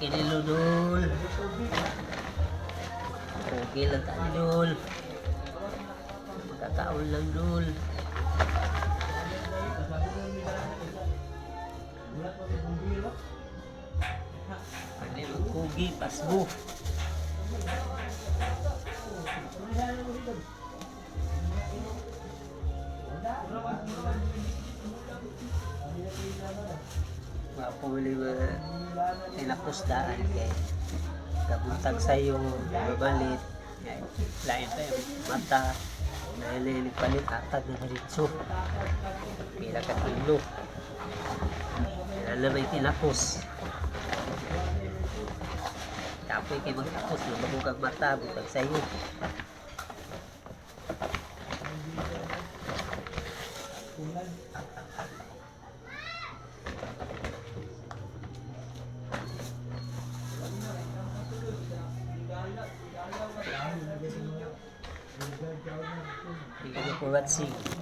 kinilo dul. Okay lang tayo dul. Magkakaon lang dul. Ano yung kugi, pasbo. Mapuli ba tinapusdaan kay kabuntag sa'yo, babalit, lain pa yung mata, nalilig palit, atag na maritso. Pila ka kilo. Kailan may tinapos. Kapoy kay magtapos, lumabog ang mata, butag sa'yo. Thank you for watching.